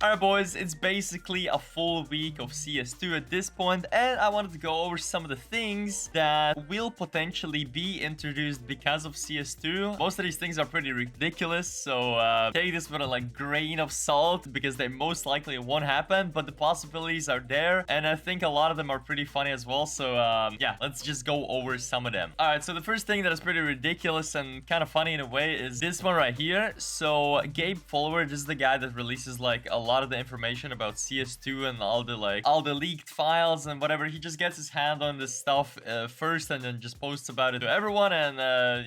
Alright boys, it's basically a full week of CS2 at this point, and I wanted to go over some of the things that will potentially be introduced because of CS2. Most of these things are pretty ridiculous, so take this with a grain of salt because they most likely won't happen, but the possibilities are there, and I think a lot of them are pretty funny as well. So yeah, let's just go over some of them. Alright, so the first thing that is pretty ridiculous and kind of funny in a way is this one right here. So Gabe Follower, this is the guy that releases like a lot of the information about CS2 and all the leaked files and whatever. He just gets his hand on this stuff first and then just posts about it to everyone, and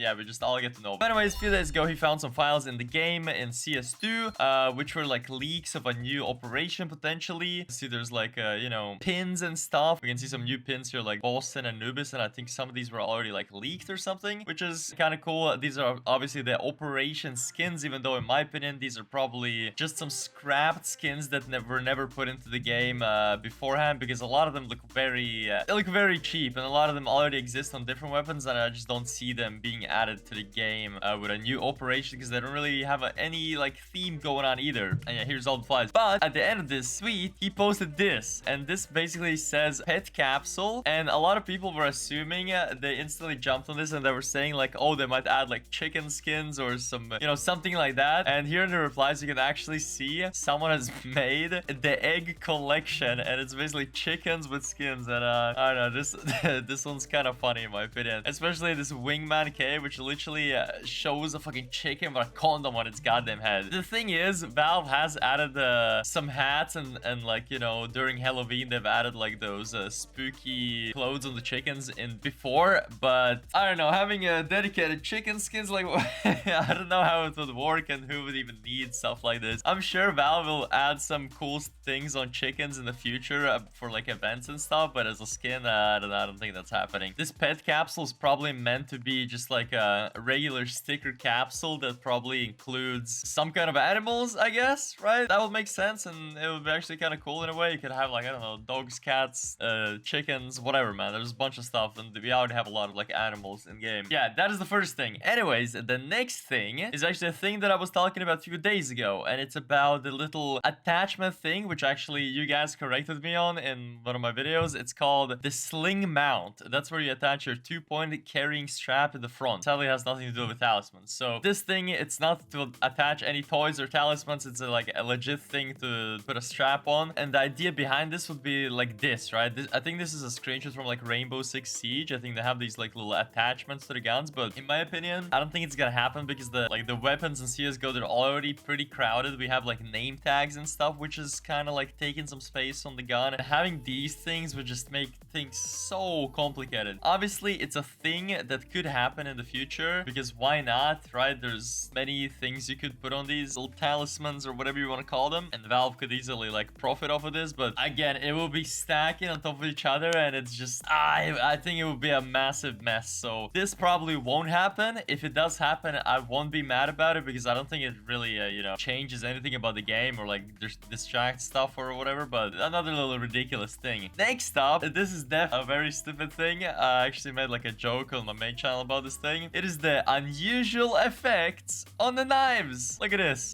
yeah, we just all get to know. But anyways, a few days ago he found some files in the game in CS2 which were like leaks of a new operation potentially. See, there's like you know, pins and stuff. We can see some new pins here like Boston and Nubis, and I think some of these were already like leaked or something, which is kind of cool. These are obviously the operation skins, even though in my opinion these are probably just some scrapped skins that were never put into the game beforehand, because a lot of them look very cheap, and a lot of them already exist on different weapons, and I just don't see them being added to the game with a new operation because they don't really have any like theme going on either. And yeah, here's all the flies. But at the end of this tweet, he posted this, and this basically says pet capsule, and a lot of people were assuming they instantly jumped on this and they were saying like, oh, they might add like chicken skins or some, you know, something like that. And here in the replies you can actually see someone has made the egg collection, and it's basically chickens with skins. And I don't know, this one's kind of funny in my opinion, especially this Wingman K, which literally shows a fucking chicken with a condom on its goddamn head. The thing is, Valve has added some hats and like, you know, during Halloween they've added like those spooky clothes on the chickens in before, but I don't know, having a dedicated chicken skins, like I don't know how it would work and who would even need stuff like this. I'm sure Valve will add some cool things on chickens in the future for like events and stuff, but as a skin, I don't think that's happening. This pet capsule is probably meant to be just like a regular sticker capsule that probably includes some kind of animals, I guess, right? That would make sense, and it would be actually kind of cool in a way. You could have like, I don't know, dogs, cats, chickens, whatever, man. There's a bunch of stuff, and we already have a lot of like animals in game. Yeah, that is the first thing. Anyways, the next thing is actually a thing that I was talking about a few days ago, and it's about the little attachment thing, which actually you guys corrected me on in one of my videos. It's called the Sling mount. That's where you attach your 2-point carrying strap in the front. Sadly, it has nothing to do with talismans. So this thing, it's not to attach any toys or talismans. It's like a legit thing to put a strap on. And the idea behind this would be like this, right? I think this is a screenshot from like Rainbow Six Siege. I think they have these like little attachments to the guns, but in my opinion, I don't think it's gonna happen because the weapons in CSGO, they're already pretty crowded. We have like name tags and stuff, which is kind of like taking some space on the gun, and having these things would just make things so complicated. Obviously, it's a thing that could happen in the future, because why not, right? There's many things you could put on these little talismans or whatever you want to call them, and Valve could easily like profit off of this. But again, it will be stacking on top of each other, and it's just I think it would be a massive mess. So this probably won't happen. If it does happen, I won't be mad about it, because I don't think it really you know, changes anything about the game or like distract stuff or whatever. But another little ridiculous thing. Next up, this is definitely a very stupid thing. I actually made like a joke on my main channel about this thing. It is the unusual effects on the knives. Look at this.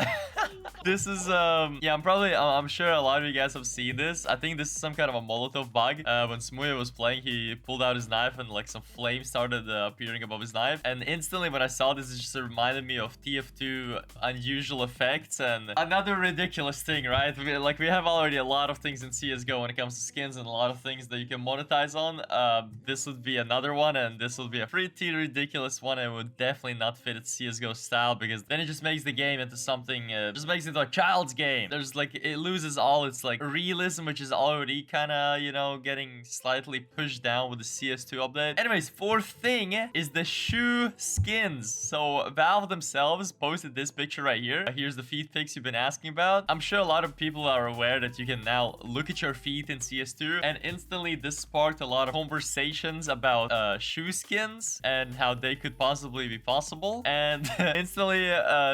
This is yeah, I'm sure a lot of you guys have seen this. I think this is some kind of a Molotov bug. When Smuya was playing, he pulled out his knife and like some flame started appearing above his knife, and instantly when I saw this, it just reminded me of TF2 unusual effects. And another ridiculous thing, right? We have already a lot of things in CSGO when it comes to skins, and a lot of things that you can monetize on. This would be another one, and this would be a pretty ridiculous one, and would definitely not fit its CSGO style, because then it just makes the game into something, just makes it a child's game. There's like, it loses all its like realism, which is already kind of, you know, getting slightly pushed down with the CS2 update. Anyways, fourth thing is the shoe skins. So Valve themselves posted this picture right here. Here's the feet pics you've been asking about. I'm sure a lot of people are aware that you can now look at your feet in CS2, and instantly this sparked a lot of conversations about shoe skins and how they could possibly be possible. And instantly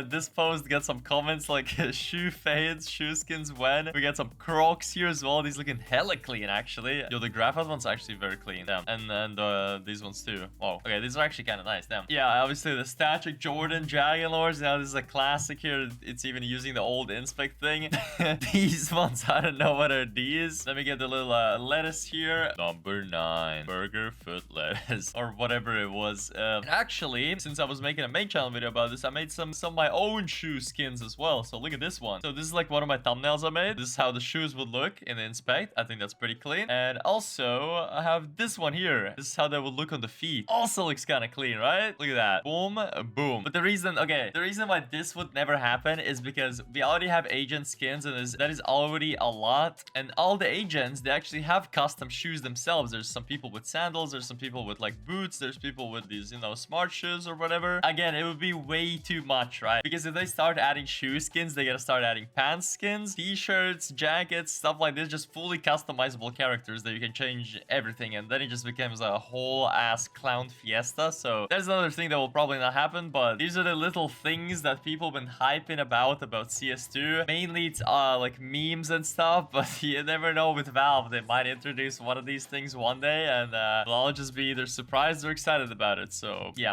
this post got some comments like shoe fades, shoe skins when. We got some Crocs here as well. These looking hella clean actually. Yo, the graphite one's actually very clean. Damn. And these ones too. Oh, okay, these are actually kind of nice. Damn. Yeah, obviously the Static Jordan Dragon Lords. Now this is a classic here. It's even using the old inspect thing. thing. These ones, I don't know what are these. Let me get the little lettuce here. Number 9. Burger foot lettuce. Or whatever it was. Actually, since I was making a main channel video about this, I made some of my own shoe skins as well. So look at this one. So this is like one of my thumbnails I made. This is how the shoes would look in the inspect. I think that's pretty clean. And also, I have this one here. This is how they would look on the feet. Also looks kind of clean, right? Look at that. Boom, boom. But the reason why this would never happen is because we already have agent skins, and that is already a lot. And all the agents, they actually have custom shoes themselves. There's some people with sandals. There's some people with like boots. There's people with these, you know, smart shoes or whatever. Again, it would be way too much, right? Because if they start adding shoe skins, they gotta start adding pants skins, t-shirts, jackets, stuff like this. Just fully customizable characters that you can change everything. And then it just becomes a whole ass clown fiesta. So there's another thing that will probably not happen, but these are the little things that people have been hyping about CS2. Mainly it's like memes and stuff, but you never know with Valve. They might introduce one of these things one day, and we'll all just be either surprised or excited about it. So yeah.